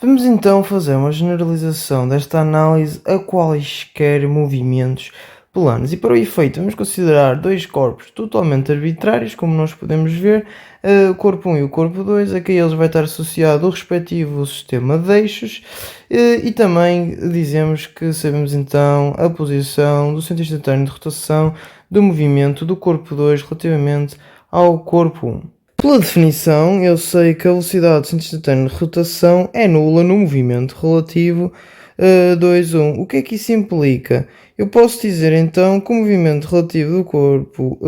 Vamos então fazer uma generalização desta análise a quaisquer movimentos planos. E para o efeito, vamos considerar dois corpos totalmente arbitrários, como nós podemos ver, o corpo 1 e o corpo 2, a que eles vai estar associado o respectivo sistema de eixos, e também dizemos que sabemos então a posição do centro instantâneo de rotação do movimento do corpo 2 relativamente ao corpo 1. Pela definição, eu sei que a velocidade do centro instantâneo de rotação é nula no movimento relativo 2, 1. O que é que isso implica? Eu posso dizer então que o movimento relativo do corpo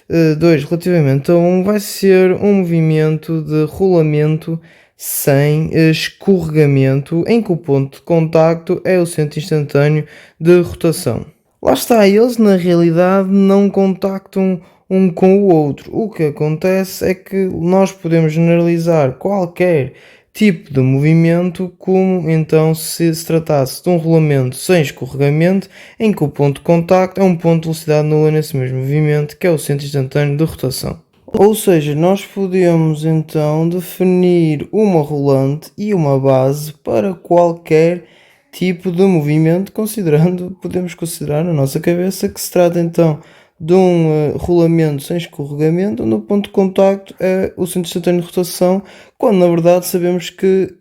2 relativamente a 1 vai ser um movimento de rolamento sem escorregamento, em que o ponto de contacto é o centro instantâneo de rotação. Lá está, eles na realidade não contactam um com o outro. O que acontece é que nós podemos generalizar qualquer tipo de movimento como então se tratasse de um rolamento sem escorregamento, em que o ponto de contacto é um ponto de velocidade nula nesse mesmo movimento, que é o centro instantâneo de rotação. Ou seja, nós podemos então definir uma rolante e uma base para qualquer tipo de movimento, podemos considerar na nossa cabeça que se trata então de um rolamento sem escorregamento, onde o ponto de contacto é o centro instantâneo de rotação, quando na verdade sabemos que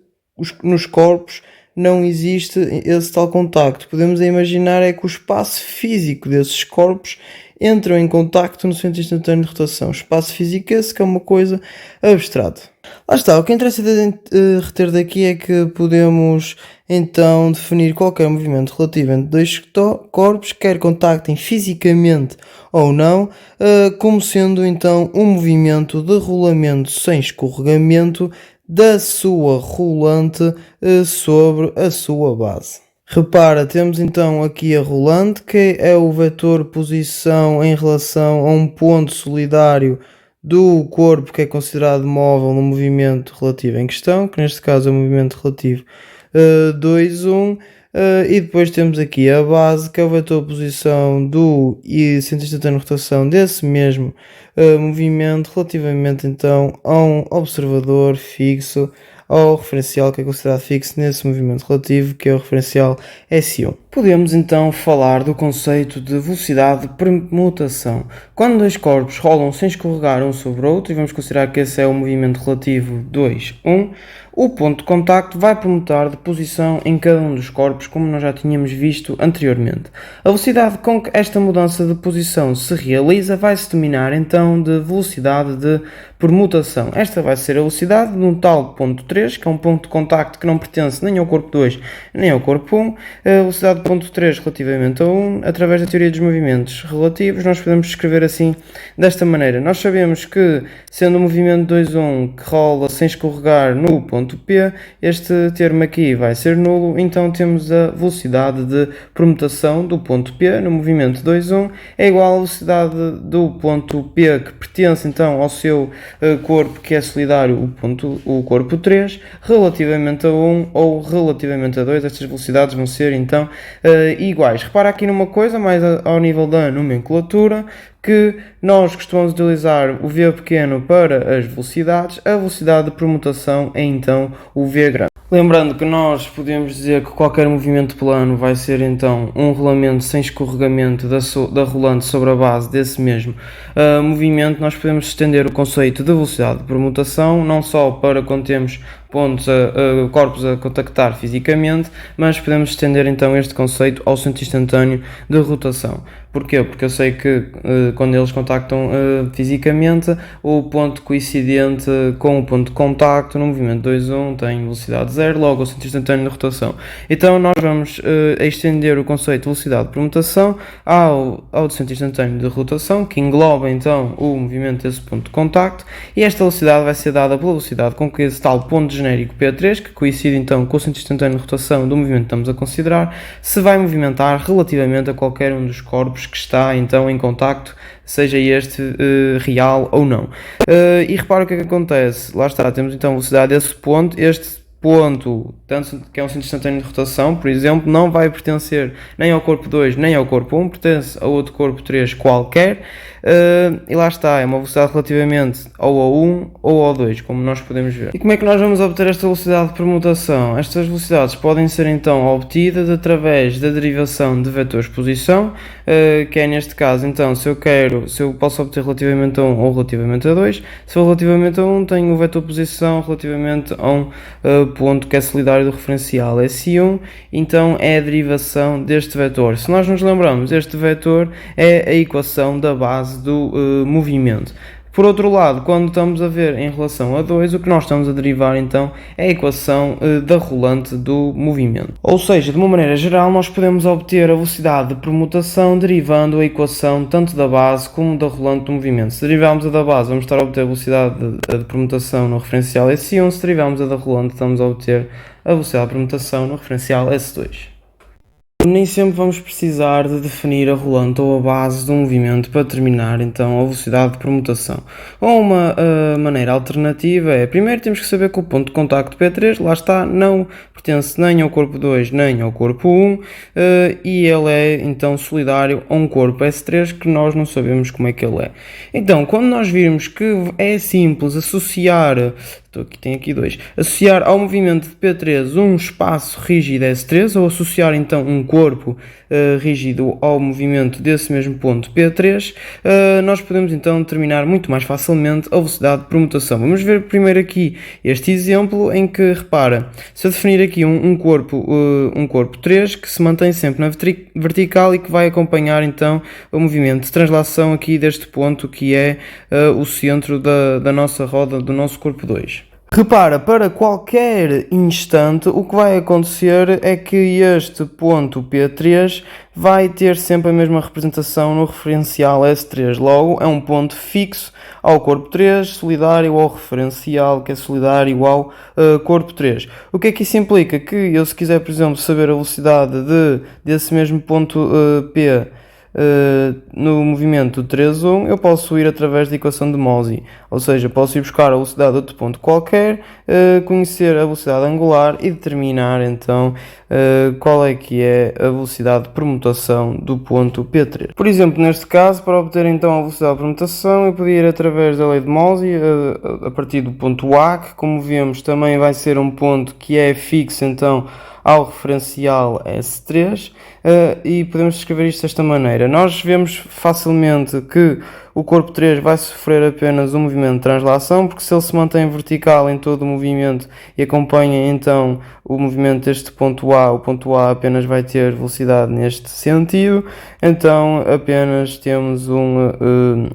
nos corpos não existe esse tal contacto. Podemos imaginar é que o espaço físico desses corpos entram em contacto no centro instantâneo de rotação. Espaço físico esse que é uma coisa abstrata. Lá está, o que interessa reter daqui é que podemos então definir qualquer movimento relativo entre dois corpos, quer contactem fisicamente ou não, como sendo então um movimento de rolamento sem escorregamento da sua rolante sobre a sua base. Repara, temos então aqui a rolante, que é o vetor posição em relação a um ponto solidário do corpo que é considerado móvel no movimento relativo em questão, que neste caso é o movimento relativo 2, 1, e depois temos aqui a base, que é o vetor posição do centro instantâneo de rotação desse mesmo movimento relativamente então a um observador fixo, ao referencial que é considerado fixo nesse movimento relativo, que é o referencial S1. Podemos então falar do conceito de velocidade de permutação. Quando dois corpos rolam sem escorregar um sobre o outro, e vamos considerar que esse é o movimento relativo 2, 1, o ponto de contacto vai permutar de posição em cada um dos corpos, como nós já tínhamos visto anteriormente. A velocidade com que esta mudança de posição se realiza vai se denominar então de velocidade de permutação. Esta vai ser a velocidade de um tal ponto 3, que é um ponto de contacto que não pertence nem ao corpo 2 nem ao corpo 1. A velocidade de ponto 3 relativamente a 1, através da teoria dos movimentos relativos, nós podemos escrever assim, desta maneira. Nós sabemos que, sendo o movimento 2, 1 que rola sem escorregar no ponto P, este termo aqui vai ser nulo, então temos a velocidade de permutação do ponto P no movimento 2, 1 é igual à velocidade do ponto P que pertence então ao seu corpo que é solidário, o corpo 3, relativamente a 1 ou relativamente a 2, estas velocidades vão ser então iguais. Repara aqui numa coisa, mais ao nível da nomenclatura, que nós costumamos utilizar o V pequeno para as velocidades, a velocidade de permutação é então o V grande. Lembrando que nós podemos dizer que qualquer movimento plano vai ser então um rolamento sem escorregamento da rolante sobre a base desse mesmo movimento. Nós podemos estender o conceito de velocidade de permutação não só para quando temos corpos a contactar fisicamente, mas podemos estender então este conceito ao centro instantâneo de rotação. Porquê? Porque eu sei que quando eles contactam fisicamente, o ponto coincidente com o ponto de contacto no movimento 2, 1 tem velocidade 0, logo o centro instantâneo de rotação. Então nós vamos estender o conceito de velocidade de permutação ao centro instantâneo de rotação, que engloba então o movimento desse ponto de contacto, e esta velocidade vai ser dada pela velocidade com que esse tal ponto genérico P3, que coincide então com o centro instantâneo de rotação do movimento que estamos a considerar, se vai movimentar relativamente a qualquer um dos corpos que está então em contacto, seja este real ou não. E repara o que é que acontece. Lá está, temos então a velocidade desse ponto. Este ponto, tanto que é um centro instantâneo de rotação, por exemplo, não vai pertencer nem ao corpo 2 nem ao corpo 1, pertence a outro corpo 3 qualquer, e lá está, é uma velocidade relativamente ou ao 1 ou ao 2, como nós podemos ver. E como é que nós vamos obter esta velocidade de permutação? Estas velocidades podem ser então obtidas através da derivação de vetores de posição, que é neste caso, então, se eu posso obter relativamente a 1 ou relativamente a 2, se for relativamente a 1, tenho o vetor de posição relativamente a um ponto que é solidário do referencial S1, então é a derivação deste vetor. Se nós nos lembramos, este vetor é a equação da base do movimento. Por outro lado, quando estamos a ver em relação a 2, o que nós estamos a derivar então é a equação da rolante do movimento. Ou seja, de uma maneira geral, nós podemos obter a velocidade de permutação derivando a equação tanto da base como da rolante do movimento. Se derivarmos a da base, vamos estar a obter a velocidade de permutação no referencial S1, se derivarmos a da rolante, estamos a obter a velocidade de permutação no referencial S2. Nem sempre vamos precisar de definir a rolante ou a base de um movimento para determinar então a velocidade de permutação. Ou uma maneira alternativa é, primeiro temos que saber que o ponto de contacto P3, lá está, não pertence nem ao corpo 2 nem ao corpo 1 e ele é então solidário a um corpo S3 que nós não sabemos como é que ele é. Então, quando nós virmos que é simples associar tem aqui dois. Associar ao movimento de P3 um espaço rígido S3 ou associar então um corpo rígido ao movimento desse mesmo ponto P3, nós podemos então determinar muito mais facilmente a velocidade de permutação. Vamos ver primeiro aqui este exemplo em que, repara, se eu definir aqui um corpo 3 que se mantém sempre na vertical e que vai acompanhar então o movimento de translação aqui deste ponto que é o centro da nossa roda, do nosso corpo 2. Repara, para qualquer instante o que vai acontecer é que este ponto P3 vai ter sempre a mesma representação no referencial S3, logo é um ponto fixo ao corpo 3, solidário ao referencial que é solidário ao corpo 3. O que é que isso implica? Que eu, se quiser, por exemplo, saber a velocidade desse mesmo ponto P no movimento 3,1, eu posso ir através da equação de Mosey, ou seja, posso ir buscar a velocidade de outro ponto qualquer, conhecer a velocidade angular e determinar então qual é que é a velocidade de permutação do ponto P3. Por exemplo, neste caso, para obter então a velocidade de permutação, eu podia ir através da lei de Mosey a partir do ponto A, que como vemos também vai ser um ponto que é fixo então ao referencial S3 e podemos escrever isto desta maneira. Nós vemos facilmente que o corpo 3 vai sofrer apenas um movimento de translação, porque se ele se mantém vertical em todo o movimento e acompanha então o movimento deste ponto A, o ponto A apenas vai ter velocidade neste sentido, então apenas temos um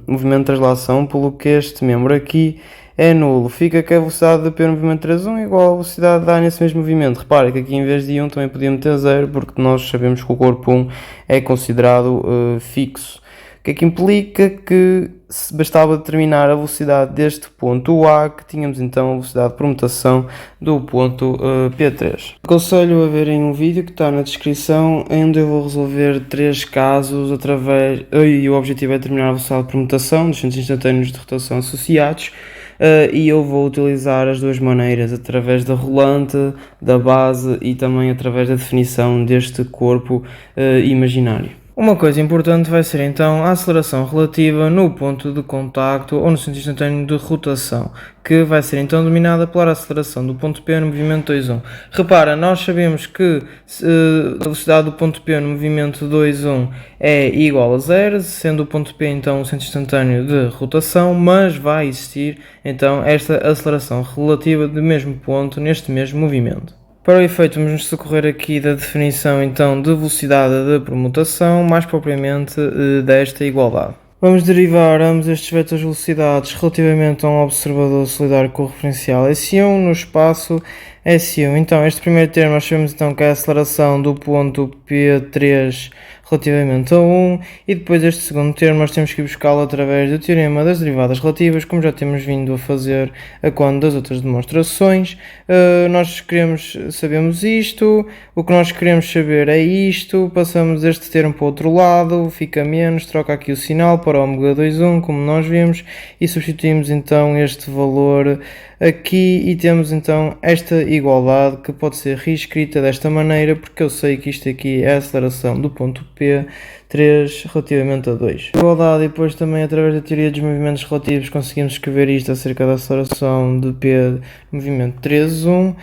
movimento de translação, pelo que este membro aqui é nulo. Fica que a velocidade de P no movimento 3,1 é igual à velocidade de A nesse mesmo movimento. Repare que aqui em vez de 1 também podia meter 0, porque nós sabemos que o corpo 1 é considerado fixo. O que é que implica? Que bastava determinar a velocidade deste ponto A, que tínhamos então a velocidade de permutação do ponto P3. Aconselho a verem um vídeo que está na descrição, onde eu vou resolver 3 casos e o objetivo é determinar a velocidade de permutação dos centros instantâneos de rotação associados. E eu vou utilizar as duas maneiras, através da rolante, da base e também através da definição deste corpo imaginário. Uma coisa importante vai ser então a aceleração relativa no ponto de contacto ou no centro instantâneo de rotação, que vai ser então dominada pela aceleração do ponto P no movimento 2,1. Repara, nós sabemos que a velocidade do ponto P no movimento 2,1 é igual a 0, sendo o ponto P então o centro instantâneo de rotação, mas vai existir então esta aceleração relativa do mesmo ponto neste mesmo movimento. Para o efeito, vamos nos socorrer aqui da definição então de velocidade de permutação, mais propriamente desta igualdade. Vamos derivar ambos estes vetores de velocidades relativamente a um observador solidário com o referencial S1 no espaço S1. Então, este primeiro termo nós sabemos então que é a aceleração do ponto P3 relativamente a 1 e depois este segundo termo nós temos que buscá-lo através do teorema das derivadas relativas, como já temos vindo a fazer a quando das outras demonstrações. Sabemos isto, o que nós queremos saber é isto, passamos este termo para o outro lado, fica menos, troca aqui o sinal para ômega 2,1, como nós vimos, e substituímos então este valor aqui e temos então esta igualdade que pode ser reescrita desta maneira, porque eu sei que isto aqui é a aceleração do ponto P 3 relativamente a 2. Igualdade, e depois também através da teoria dos movimentos relativos conseguimos escrever isto acerca da aceleração de P movimento 3, 1.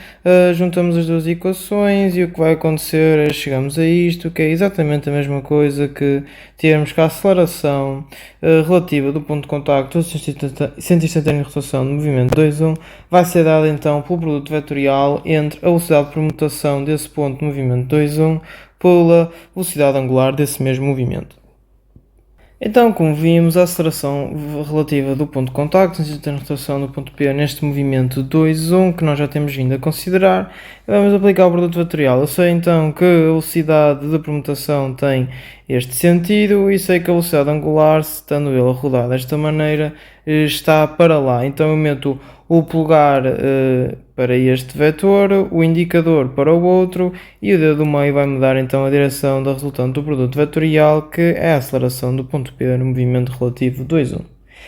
Juntamos as duas equações e o que vai acontecer é chegamos a isto, que é exatamente a mesma coisa que termos que a aceleração relativa do ponto de contacto do centro instantâneo de rotação do movimento 2, 1 vai ser dada então pelo produto vetorial entre a velocidade de permutação desse ponto de movimento 2, 1 pela velocidade angular desse mesmo movimento. Então, como vimos, a aceleração relativa do ponto de contacto, a centro de rotação do ponto P neste movimento 2, 1, que nós já temos vindo a considerar, vamos aplicar o produto vetorial. Eu sei então que a velocidade de permutação tem este sentido e sei que a velocidade angular, estando ele a rodar desta maneira, está para lá. Então eu meto o polegar para este vetor, o indicador para o outro e o dedo do meio vai-me dar então a direção da resultante do produto vetorial, que é a aceleração do ponto P no movimento relativo 2, 1.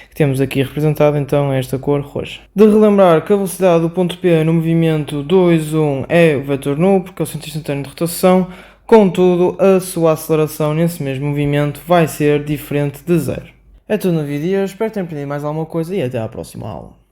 Que temos aqui representado então esta cor roxa. De relembrar que a velocidade do ponto P no movimento 2, 1 é o vetor nulo, porque é o centro instantâneo de rotação, contudo a sua aceleração nesse mesmo movimento vai ser diferente de zero. É tudo no vídeo, eu espero ter aprendido mais alguma coisa e até à próxima aula.